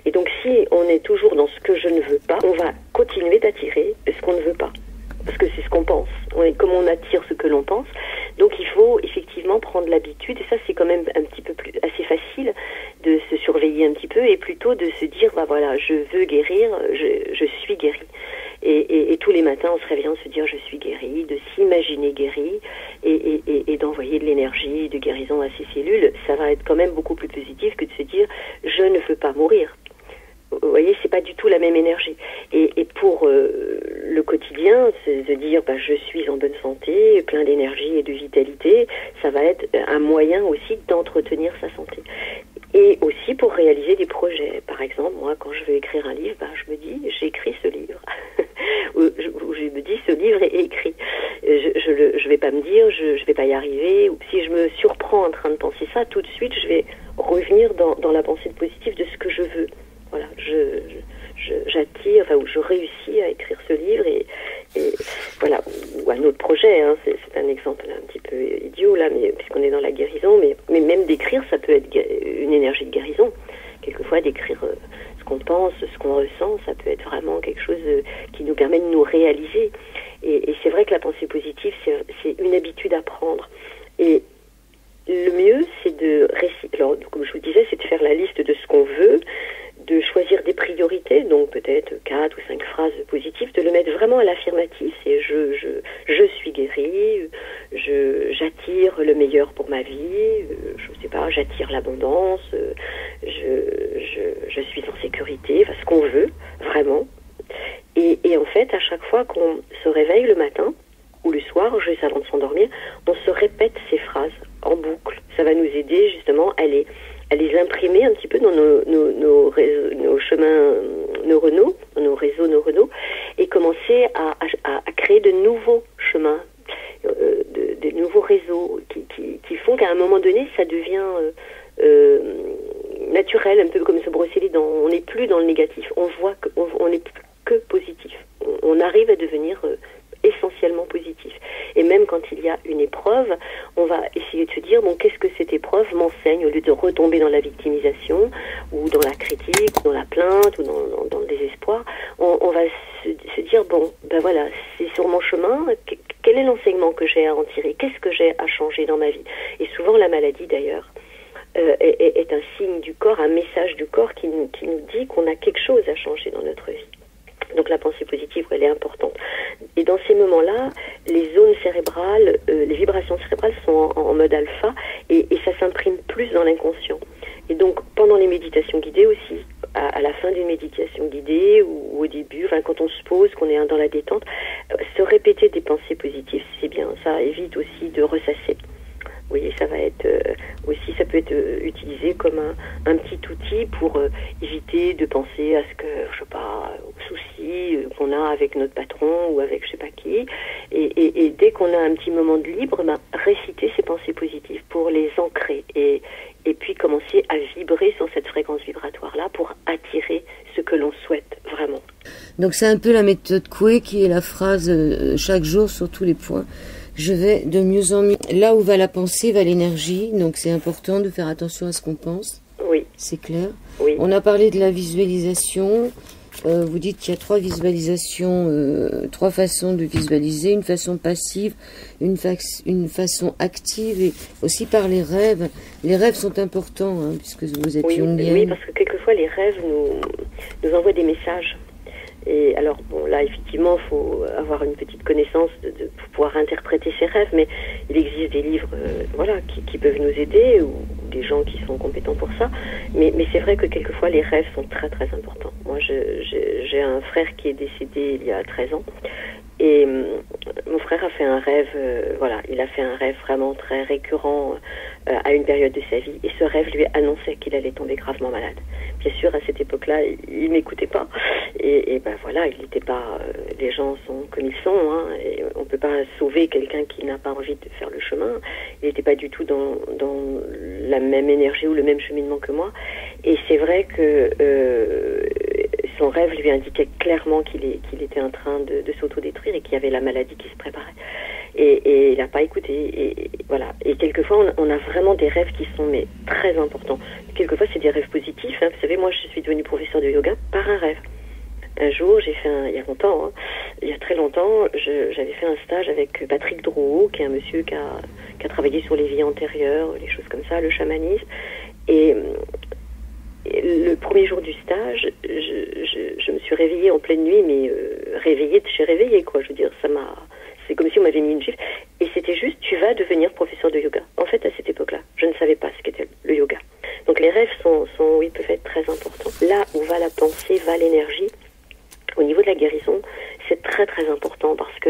Et donc si on est toujours dans ce que je ne veux pas, on va continuer d'attirer ce qu'on ne veut pas. Parce que c'est ce qu'on pense. Comme on attire ce que l'on pense. Donc il faut effectivement prendre l'habitude, et ça c'est quand même un petit peu assez facile de se surveiller un petit peu, et plutôt de se dire, voilà, je veux guérir, je suis guéri. Et tous les matins en se réveillant, se dire je suis guéri, de s'imaginer guéri, et d'envoyer de l'énergie, de guérison à ses cellules, ça va être quand même beaucoup plus positif que de se dire je ne veux pas mourir. Vous voyez, c'est pas du tout la même énergie. Et pour le quotidien, c'est de dire je suis en bonne santé, plein d'énergie et de vitalité, ça va être un moyen aussi d'entretenir sa santé. Et aussi pour réaliser des projets. Par exemple, moi, quand je veux écrire un livre, je me dis, j'écris ce livre. Ou je me dis, ce livre est écrit. Je vais pas me dire, je vais pas y arriver. Ou si je me surprends en train de penser ça, tout de suite, je vais revenir dans la pensée positive de ce que je veux. Voilà, j'attire, ou je réussis à écrire ce livre, et voilà, ou un autre projet, c'est un exemple un petit peu idiot là, mais puisqu'on est dans la guérison, mais même d'écrire, ça peut être une énergie de guérison. Quelquefois, d'écrire ce qu'on pense, ce qu'on ressent, ça peut être vraiment quelque chose qui nous permet de nous réaliser. Et c'est vrai que la pensée positive, c'est une habitude à prendre. Et le mieux, c'est alors, comme je vous disais, c'est de faire la liste de ce qu'on veut, de choisir des priorités, donc peut-être 4 ou 5 phrases positives, de le mettre vraiment à l'affirmatif, c'est je suis guéri, j'attire le meilleur pour ma vie, je sais pas, j'attire l'abondance, je suis en sécurité, ce qu'on veut, vraiment. Et en fait, à chaque fois qu'on se réveille le matin, ou le soir, juste avant de s'endormir, on se répète ces phrases en boucle. Ça va nous aider justement à les imprimer un petit peu dans nos chemins neuronaux, dans nos réseaux neuronaux, et commencer à créer de nouveaux chemins, de nouveaux réseaux qui font qu'à un moment donné, ça devient naturel, un peu comme se brosser les dents. On n'est plus dans le négatif, on n'est que positif. On arrive à devenir essentiellement positif. Et même quand il y a une épreuve, on va essayer de se dire, qu'est-ce que cette épreuve m'enseigne, au lieu de retomber dans la victimisation, ou dans la critique, ou dans la plainte, ou dans le désespoir. On va se dire, voilà, c'est sur mon chemin, quel est l'enseignement que j'ai à en tirer? Qu'est-ce que j'ai à changer dans ma vie? Et souvent, la maladie, d'ailleurs, est un signe du corps, un message du corps qui nous dit qu'on a quelque chose à changer dans notre vie. Donc la pensée positive, elle est importante. Et dans ces moments-là, les zones cérébrales, les vibrations cérébrales sont en mode alpha, et ça s'imprime plus dans l'inconscient. Et donc pendant les méditations guidées aussi, à la fin d'une méditation guidée ou au début, quand on se pose, qu'on est dans la détente, se répéter des pensées positives, c'est bien. Ça évite aussi de ressasser. Vous voyez, ça va être aussi, ça peut être utilisé comme un petit outil pour éviter de penser à ce que, je sais pas, aux soucis qu'on a avec notre patron ou avec je sais pas qui. Et dès qu'on a un petit moment de libre, réciter ces pensées positives pour les ancrer et puis commencer à vibrer sur cette fréquence vibratoire-là pour attirer ce que l'on souhaite vraiment. Donc c'est un peu la méthode Coué qui est la phrase chaque jour sur tous les points. Je vais de mieux en mieux. Là où va la pensée, va l'énergie. Donc c'est important de faire attention à ce qu'on pense. Oui. C'est clair. Oui. On a parlé de la visualisation. vous dites qu'il y a trois visualisations, trois façons de visualiser, une façon passive, une façon active et aussi par les rêves. Les rêves sont importants, hein, puisque vous êtes jungienne. Oui, parce que quelquefois les rêves nous envoient des messages. Et alors, bon, là, effectivement, il faut avoir une petite connaissance pour pouvoir interpréter ces rêves, mais il existe des livres voilà, qui peuvent nous aider, ou des gens qui sont compétents pour ça. Mais c'est vrai que quelquefois, les rêves sont très, très importants. Moi, j'ai un frère qui est décédé il y a 13 ans. Et mon frère a fait un rêve, voilà, il a fait un rêve vraiment très récurrent à une période de sa vie. Et ce rêve lui annonçait qu'il allait tomber gravement malade. Bien sûr, à cette époque-là, il m'écoutait pas. Et ben voilà, il n'était pas. Les gens sont comme ils sont, hein, et on peut pas sauver quelqu'un qui n'a pas envie de faire le chemin. Il n'était pas du tout dans la même énergie ou le même cheminement que moi. Et c'est vrai que son rêve lui indiquait clairement qu'il était en train de s'autodétruire et qu'il y avait la maladie qui se préparait. Et il n'a pas écouté. Et voilà. Et quelquefois, on a vraiment des rêves qui sont mais très importants. Quelquefois, c'est des rêves positifs. Hein. Vous savez, moi, je suis devenue professeure de yoga par un rêve. Un jour, j'ai fait il y a longtemps, hein, il y a très longtemps, j'avais fait un stage avec Patrick Drouot, qui est un monsieur qui a travaillé sur les vies antérieures, les choses comme ça, le chamanisme. Et le premier jour du stage, je me suis réveillée en pleine nuit, mais réveillée de chez réveillée, quoi. Je veux dire, c'est comme si on m'avait mis une gifle. Et c'était juste, tu vas devenir professeur de yoga. En fait, à cette époque-là, je ne savais pas ce qu'était le yoga. Donc les rêves oui, peuvent être très importants. Là où va la pensée, va l'énergie. Au niveau de la guérison, c'est très très important parce que,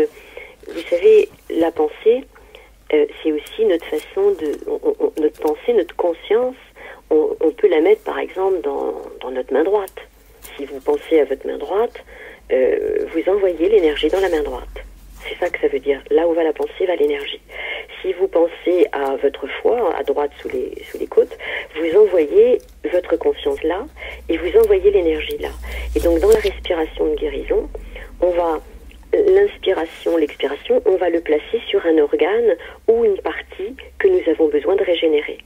vous savez, la pensée, c'est aussi notre façon notre pensée, notre conscience, on peut la mettre par exemple dans notre main droite. Si vous pensez à votre main droite, vous envoyez l'énergie dans la main droite. C'est ça que ça veut dire. Là où va la pensée, va l'énergie. Si vous pensez à votre foie, à droite sous les côtes, vous envoyez votre conscience là et vous envoyez l'énergie là. Et donc dans la respiration de guérison, l'inspiration, l'expiration, on va le placer sur un organe ou une partie que nous avons besoin de régénérer.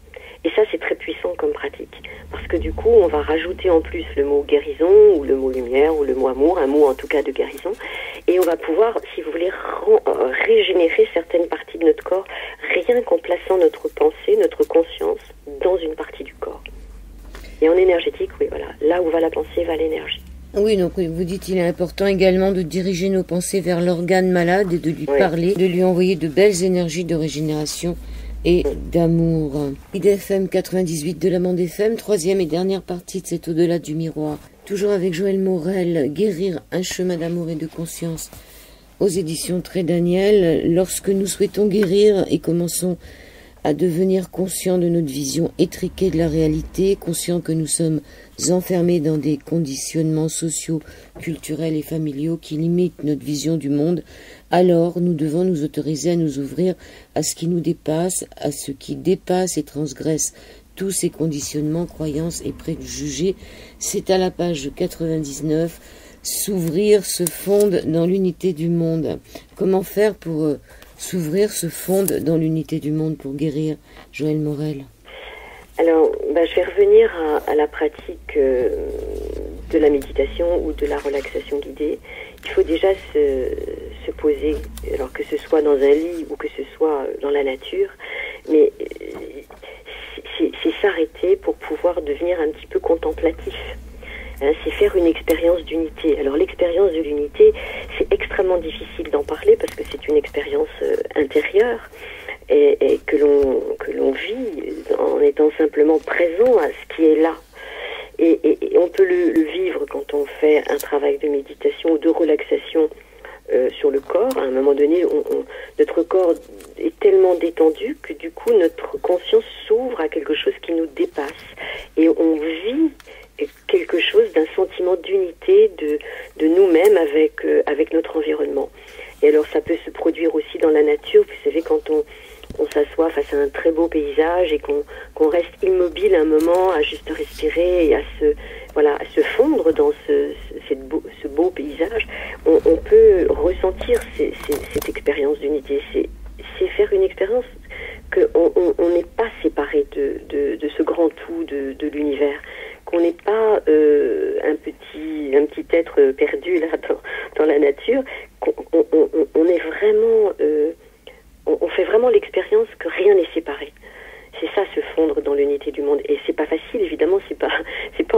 Et ça, c'est très puissant comme pratique. Parce que du coup, on va rajouter en plus le mot guérison, ou le mot lumière, ou le mot amour, un mot en tout cas de guérison. Et on va pouvoir, si vous voulez, régénérer certaines parties de notre corps, rien qu'en plaçant notre pensée, notre conscience, dans une partie du corps. Et en énergétique, oui, voilà. Là où va la pensée, va l'énergie. Oui, donc vous dites qu'il est important également de diriger nos pensées vers l'organe malade et de lui parler, de lui envoyer de belles énergies de régénération et d'amour. IDFM 98 de la Bande FM, troisième et dernière partie de cet au-delà du miroir. Toujours avec Joël Morel, Guérir un chemin d'amour et de conscience aux éditions Très Daniel. Lorsque nous souhaitons guérir et commençons à devenir conscients de notre vision étriquée de la réalité, conscients que nous sommes enfermés dans des conditionnements sociaux, culturels et familiaux qui limitent notre vision du monde, alors nous devons nous autoriser à nous ouvrir à ce qui nous dépasse, à ce qui dépasse et transgresse tous ces conditionnements, croyances et préjugés. C'est à la page 99, s'ouvrir, se fondre dans l'unité du monde. Comment faire pour s'ouvrir, se fondre dans l'unité du monde pour guérir, Joël Morel? Alors, je vais revenir à la pratique de la méditation ou de la relaxation guidée. Il faut déjà se poser, alors que ce soit dans un lit ou que ce soit dans la nature, mais c'est s'arrêter pour pouvoir devenir un petit peu contemplatif. C'est faire une expérience d'unité. Alors l'expérience de l'unité, c'est extrêmement difficile d'en parler parce que c'est une expérience intérieure et que l'on vit en étant simplement présent à ce qui est là. Et on peut le vivre quand on fait un travail de méditation ou de relaxation sur le corps. À un moment donné, notre corps est tellement détendu que du coup notre conscience s'ouvre à quelque chose qui nous dépasse. Et on vit quelque chose d'un sentiment d'unité de nous-mêmes avec notre environnement. Et alors ça peut se produire aussi dans la nature. Vous savez, quand on s'assoit face à un très beau paysage et qu'on reste immobile un moment à juste respirer et à se fondre dans ce beau paysage, on peut ressentir cette expérience d'unité. C'est faire une expérience qu'on n'est pas séparé de ce grand tout de l'univers, qu'on n'est pas un petit être vraiment l'expérience que rien n'est séparé. C'est ça, se fondre dans l'unité du monde. Et c'est pas facile, évidemment, c'est pas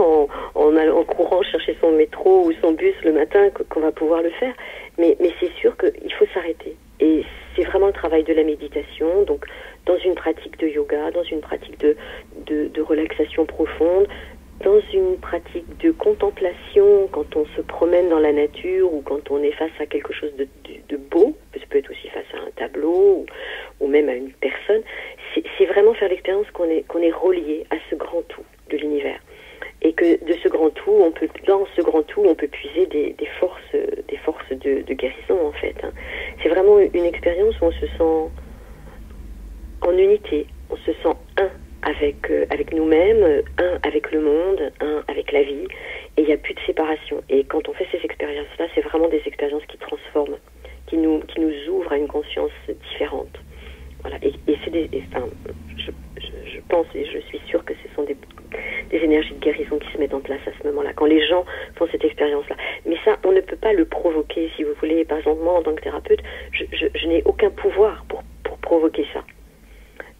en courant chercher son métro ou son bus le matin qu'on va pouvoir le faire. Mais c'est sûr qu'il faut s'arrêter. Et c'est vraiment le travail de la méditation, donc dans une pratique de yoga, dans une pratique de relaxation profonde, dans une pratique de contemplation, quand on se promène dans la nature ou quand on est face à quelque chose de beau, ça peut être aussi face à un tableau ou même à une personne, c'est vraiment faire l'expérience qu'on est relié à ce grand tout de l'univers. Et que de ce grand tout, dans ce grand tout, on peut puiser des forces de guérison, en fait. Hein. C'est vraiment une expérience où on se sent en unité, on se sent un avec nous-mêmes, un avec le monde, un avec la vie, et il n'y a plus de séparation. Et quand on fait ces expériences-là, c'est vraiment des expériences qui transforment, qui nous ouvrent à une conscience différente. Voilà. Et je pense et je suis sûre que ce sont des énergies de guérison qui se mettent en place à ce moment-là, quand les gens font cette expérience-là. Mais ça, on ne peut pas le provoquer, si vous voulez. Par exemple, moi, en tant que thérapeute, je n'ai aucun pouvoir pour provoquer ça.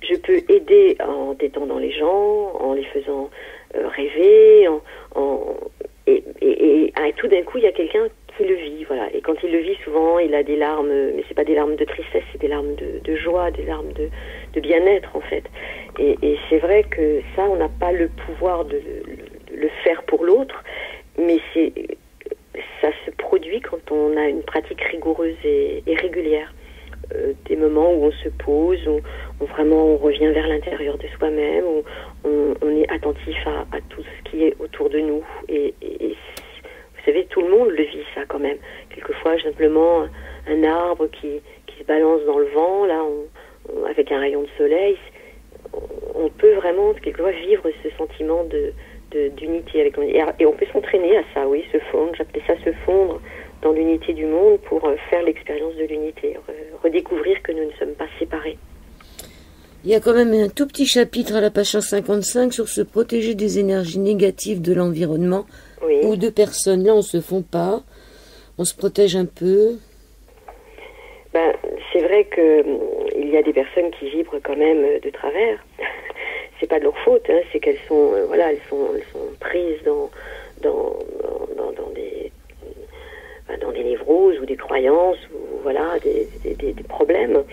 Je peux aider en détendant les gens, en les faisant rêver, et tout d'un coup, il y a quelqu'un qui le vit, voilà. Et quand il le vit, souvent, il a des larmes, mais c'est pas des larmes de tristesse, c'est des larmes de joie, des larmes de bien-être, en fait. Et c'est vrai que ça, on n'a pas le pouvoir de le faire pour l'autre, mais ça se produit quand on a une pratique rigoureuse et régulière. Des moments où on se pose, où vraiment on revient vers l'intérieur de soi-même, où on est attentif à tout ce qui est autour de nous. Et vous savez, tout le monde le vit, ça, quand même. Quelquefois, simplement, un arbre qui se balance dans le vent, là, avec un rayon de soleil, on peut vraiment, quelquefois, vivre ce sentiment d'unité avec le monde. Et on peut s'entraîner à ça, oui, se fondre. J'appelais ça se fondre dans l'unité du monde pour faire l'expérience de l'unité, redécouvrir que nous ne sommes pas séparés. Il y a quand même un tout petit chapitre à la page 155 sur se protéger des énergies négatives de l'environnement ou de personnes. Là, on se fond pas, on se protège un peu. Ben, c'est vrai que il y a des personnes qui vibrent quand même de travers. C'est pas de leur faute, hein, c'est qu'elles sont, elles sont prises dans des névroses ou des croyances ou des problèmes.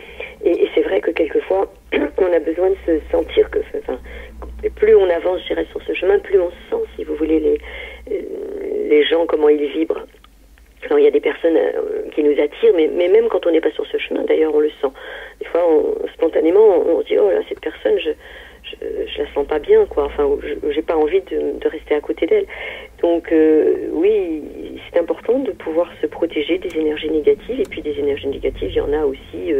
Et c'est vrai que quelquefois, on a besoin de se sentir que, plus on avance, je dirais, sur ce chemin, plus on sent, si vous voulez, les gens, comment ils vibrent. Alors, il y a des personnes qui nous attirent, mais même quand on n'est pas sur ce chemin, d'ailleurs, on le sent. Des fois, spontanément, on se dit, oh là, cette personne, je la sens pas bien, quoi. Enfin, j'ai pas envie de rester à côté d'elle. Donc, oui, c'est important de pouvoir se protéger des énergies négatives. Et puis, des énergies négatives, il y en a aussi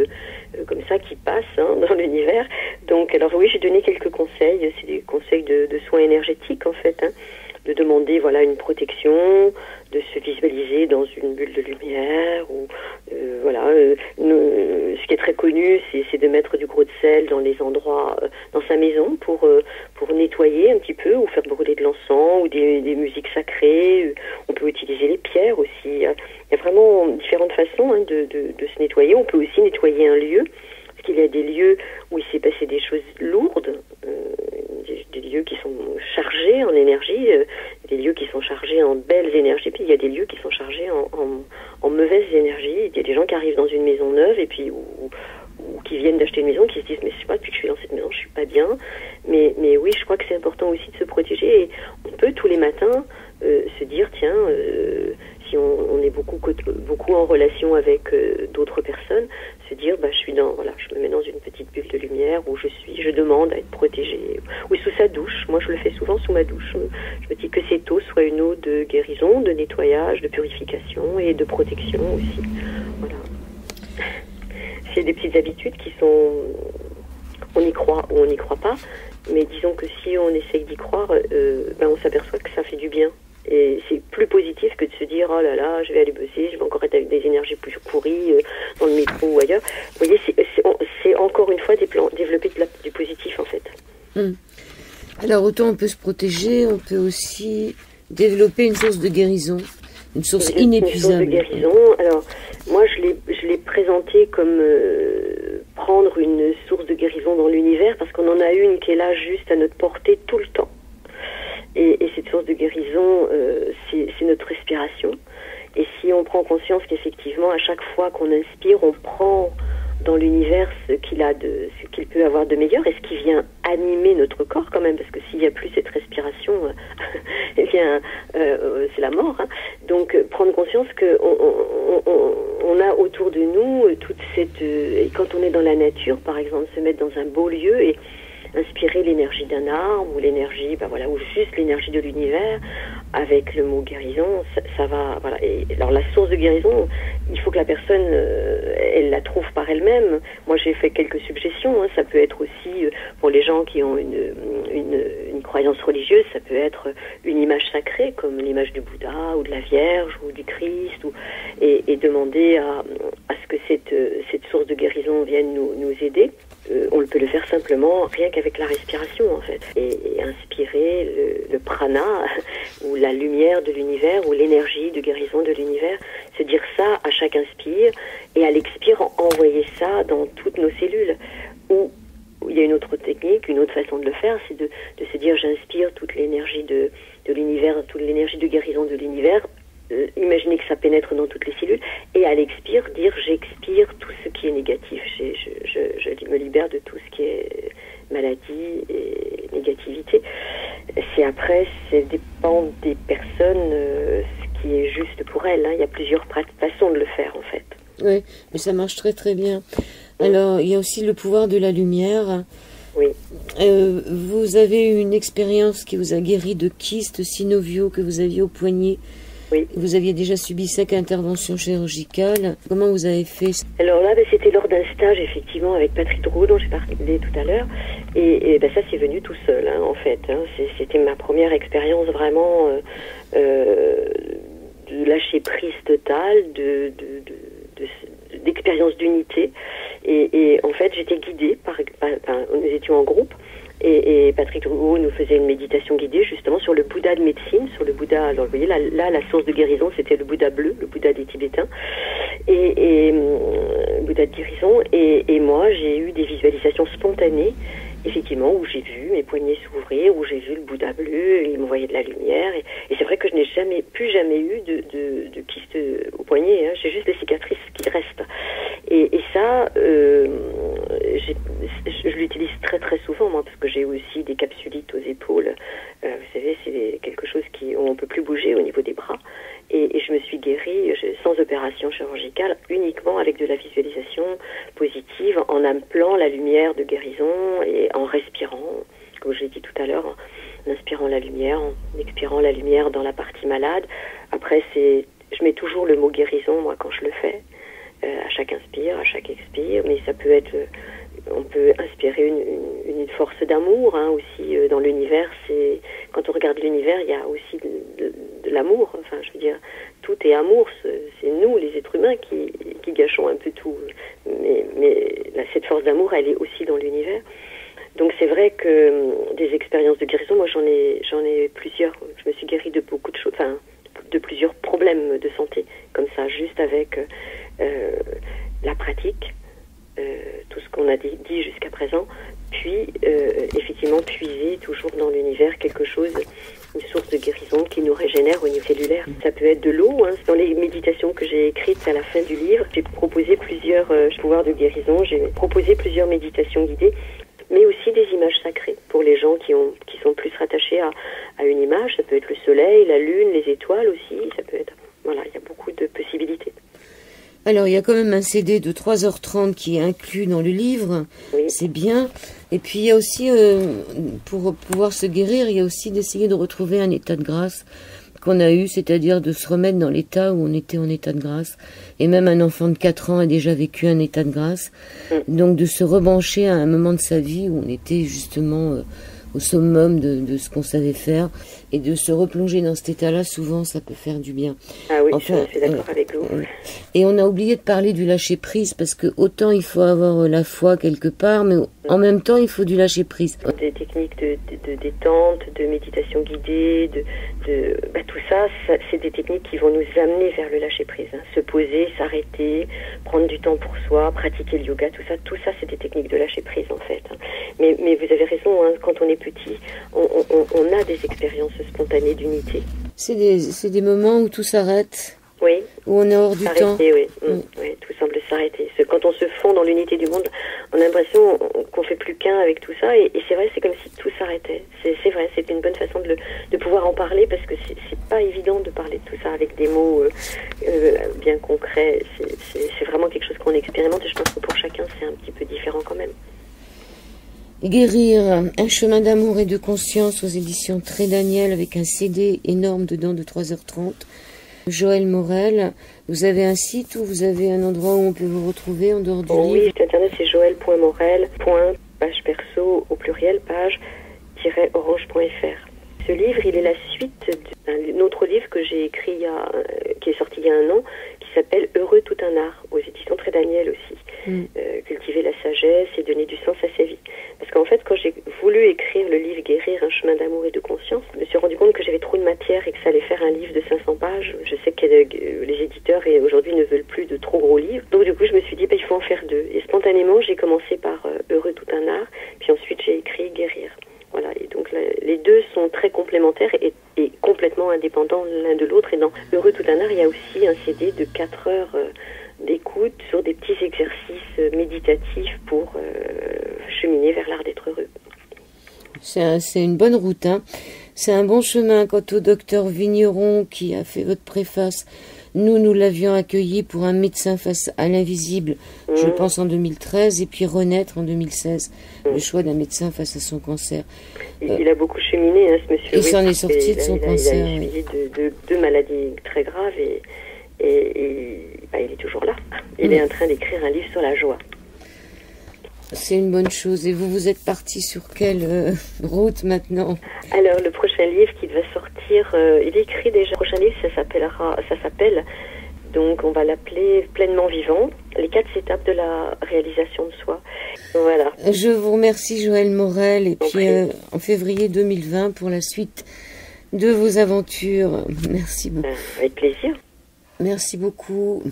comme ça qui passent dans l'univers. Donc, alors oui, j'ai donné quelques conseils. C'est des conseils de soins énergétiques, en fait, de demander une protection, de se visualiser dans une bulle de lumière, ou ce qui est très connu, c'est de mettre du gros de sel dans les endroits, dans sa maison pour nettoyer un petit peu, ou faire brûler de l'encens, ou des musiques sacrées. On peut utiliser les pierres aussi. Il y a vraiment différentes façons de se nettoyer. On peut aussi nettoyer un lieu, parce qu'il y a des lieux où il s'est passé des choses lourdes, des lieux qui sont chargés en énergie, des lieux qui sont chargés en belles énergies, puis il y a des lieux qui sont chargés en mauvaises énergies. Il y a des gens qui arrivent dans une maison neuve et puis ou qui viennent d'acheter une maison, qui se disent mais je sais pas, depuis que je suis dans cette maison, je suis pas bien. Mais oui, je crois que c'est important aussi de se protéger. Et on peut tous les matins se dire tiens, si on est beaucoup en relation avec d'autres personnes, se dire je me mets dans une petite bulle de lumière où je demande à être protégée, ou sous sa douche. Moi, je le fais souvent sous ma douche. Je me dis que cette eau soit une eau de guérison, de nettoyage, de purification et de protection aussi. Voilà. C'est des petites habitudes qui sont, on y croit ou on n'y croit pas, mais disons que si on essaye d'y croire, on s'aperçoit que ça fait du bien. Et c'est plus positif que de se dire oh là là, je vais aller bosser, je vais encore être avec des énergies plus pourries dans le métro ou ailleurs. Vous voyez, c'est encore une fois développer du positif, en fait. Alors autant on peut se protéger, on peut aussi développer une source de guérison, une source inépuisable. Une source de guérison. Alors moi je l'ai présenté comme prendre une une source de guérison dans l'univers, parce qu'on en a une qui est là juste à notre portée tout le temps. Et cette source de guérison, c'est notre respiration. Et si on prend conscience qu'effectivement, à chaque fois qu'on inspire, on prend dans l'univers ce qu'il peut avoir de meilleur et ce qui vient animer notre corps quand même, parce que s'il n'y a plus cette respiration, eh bien, c'est la mort. Hein. Donc, prendre conscience que on a autour de nous toute cette... et quand on est dans la nature, par exemple, se mettre dans un beau lieu et inspirer l'énergie d'un arbre ou l'énergie, ou juste l'énergie de l'univers avec le mot guérison, ça va, voilà. Et alors la source de guérison, il faut que la personne, elle la trouve par elle-même. Moi, j'ai fait quelques suggestions. Hein. Ça peut être aussi pour les gens qui ont une croyance religieuse, ça peut être une image sacrée comme l'image du Bouddha ou de la Vierge ou du Christ, et demander à ce que cette source de guérison vienne nous aider. On peut le faire simplement, rien qu'avec la respiration en fait, et inspirer le prana ou la lumière de l'univers ou l'énergie de guérison de l'univers, se dire ça à chaque inspire et à l'expire envoyer ça dans toutes nos cellules. Ou il y a une autre technique, une autre façon de le faire, c'est de se dire j'inspire toute l'énergie de l'univers, toute l'énergie de guérison de l'univers. Imaginez que ça pénètre dans toutes les cellules et à l'expire dire j'expire tout ce qui est négatif, je me libère de tout ce qui est maladie et négativité. Ça dépend des personnes, ce qui est juste pour elles. Hein. Il y a plusieurs façons de le faire en fait. Oui, mais ça marche très très bien. Alors il y a aussi le pouvoir de la lumière. Oui. Vous avez eu une expérience qui vous a guéri de kystes synoviaux que vous aviez au poignet. Oui. Vous aviez déjà subi 5 interventions chirurgicales. Comment vous avez fait? Alors là, c'était lors d'un stage, effectivement, avec Patrick Drouot, dont j'ai parlé tout à l'heure. Et ça, c'est venu tout seul, hein, en fait. Hein. C'était ma première expérience vraiment de lâcher prise totale, d'expérience d'unité. Et en fait, j'étais guidée nous étions en groupe. Et Patrick Drouot nous faisait une méditation guidée justement sur le Bouddha de médecine, sur le Bouddha. Alors vous voyez là la source de guérison, c'était le Bouddha bleu, le Bouddha des Tibétains, et Bouddha de guérison. Et moi, j'ai eu des visualisations spontanées, effectivement, où j'ai vu mes poignets s'ouvrir, où j'ai vu le Bouddha bleu, et il m'envoyait de la lumière. Et c'est vrai que je n'ai plus jamais eu de kyste au poignet. Hein. J'ai juste des cicatrices qui restent. Et ça, je l'utilise très très souvent, moi, parce que j'ai aussi des capsulites aux épaules. Vous savez, c'est quelque chose où on peut plus bouger au niveau des bras. Et je me suis guérie sans opération chirurgicale, uniquement avec de la visualisation positive, en appelant la lumière de guérison et en respirant, comme je l'ai dit tout à l'heure, en inspirant la lumière, en expirant la lumière dans la partie malade. Après, je mets toujours le mot guérison, moi, quand je le fais. À chaque inspire, à chaque expire, mais ça peut être, on peut inspirer une force d'amour hein, aussi dans l'univers. Quand on regarde l'univers, il y a aussi de l'amour. Enfin, je veux dire, tout est amour. C'est nous, les êtres humains, qui gâchons un peu tout. Mais cette force d'amour, elle est aussi dans l'univers. Donc c'est vrai que des expériences de guérison, moi j'en ai plusieurs. Je me suis guérie de beaucoup de choses, enfin de plusieurs problèmes de santé, comme ça, juste avec la pratique, tout ce qu'on a dit jusqu'à présent, puis effectivement puiser toujours dans l'univers quelque chose, une source de guérison qui nous régénère au niveau cellulaire. Ça peut être de l'eau, hein. Dans les méditations que j'ai écrites à la fin du livre, j'ai proposé plusieurs pouvoirs de guérison, j'ai proposé plusieurs méditations guidées, mais aussi des images sacrées pour les gens qui sont plus rattachés à une image. Ça peut être le soleil, la lune, les étoiles aussi, ça peut être... Voilà, il y a beaucoup de possibilités. Alors, il y a quand même un CD de 3h30 qui est inclus dans le livre, oui. C'est bien. Et puis, il y a aussi, pour pouvoir se guérir, il y a aussi d'essayer de retrouver un état de grâce qu'on a eu, c'est-à-dire de se remettre dans l'état où on était en état de grâce. Et même un enfant de 4 ans a déjà vécu un état de grâce. Donc, de se rebrancher à un moment de sa vie où on était justement... au summum de ce qu'on savait faire, et de se replonger dans cet état-là, souvent, ça peut faire du bien. Ah oui, enfin, je suis d'accord avec vous. Et on a oublié de parler du lâcher-prise, parce que autant il faut avoir la foi quelque part, mais en même temps, il faut du lâcher-prise. Des techniques de détente, de méditation guidée, tout ça, c'est des techniques qui vont nous amener vers le lâcher-prise. Hein. Se poser, s'arrêter, prendre du temps pour soi, pratiquer le yoga, tout ça, c'est des techniques de lâcher-prise en fait. Hein. Mais vous avez raison, hein, quand on est petit, on a des expériences spontanées d'unité. C'est des moments où tout s'arrête. Oui. Où on est hors du temps. Oui. Oui, tout semble s'arrêter. Quand on se fond dans l'unité du monde, on a l'impression qu'on fait plus qu'un avec tout ça. Et c'est vrai, c'est comme si tout s'arrêtait. C'est vrai, c'est une bonne façon de pouvoir en parler parce que c'est pas évident de parler de tout ça avec des mots bien concrets. C'est vraiment quelque chose qu'on expérimente et je pense que pour chacun, c'est un petit peu différent quand même. Guérir, un chemin d'amour et de conscience aux éditions Très Daniel avec un CD énorme dedans de 3h30. Joëlle Morel, vous avez un site ou vous avez un endroit où on peut vous retrouver en dehors du livre? Oui, site internet c'est joël.morel, page perso au pluriel, page-orange.fr. Ce livre, il est la suite d'un autre livre que j'ai écrit qui est sorti il y a 1 an, qui s'appelle Heureux tout un art, aux éditions Très Daniel aussi. Cultiver la sagesse et donner du sens à sa vie. Parce qu'en fait, quand j'ai voulu écrire le livre Guérir, un chemin d'amour et de conscience, je me suis rendu compte que j'avais trop de matière et que ça allait faire un livre de 500 pages. Je sais que les éditeurs aujourd'hui ne veulent plus de trop gros livres. Donc du coup, je me suis dit, il faut en faire 2. Et spontanément, j'ai commencé par Heureux tout un art, puis ensuite j'ai écrit Guérir. Voilà, et donc les deux sont très complémentaires et complètement indépendants l'un de l'autre. Et dans Heureux tout un art, il y a aussi un CD de 4 heures d'écoute sur des petits exercices méditatifs pour cheminer vers l'art d'être heureux. C'est une bonne route, hein. C'est un bon chemin. Quant au docteur Vigneron qui a fait votre préface, nous l'avions accueilli pour un médecin face à l'invisible, je pense en 2013, et puis Renaître en 2016. Le choix d'un médecin face à son cancer. Il a beaucoup cheminé, hein, ce monsieur. Il s'en est sorti de son cancer. Il a suivi de 2 maladies très graves et il est toujours là. Il est en train d'écrire un livre sur la joie. C'est une bonne chose. Et vous êtes parti sur quelle route maintenant? Alors, le prochain livre qui va sortir, il est écrit déjà. Le prochain livre, ça s'appelle, donc on va l'appeler Pleinement vivant, les 4 étapes de la réalisation de soi. Voilà. Je vous remercie Joëlle Morel et puis en février 2020 pour la suite de vos aventures. Merci beaucoup. Avec plaisir. Merci beaucoup.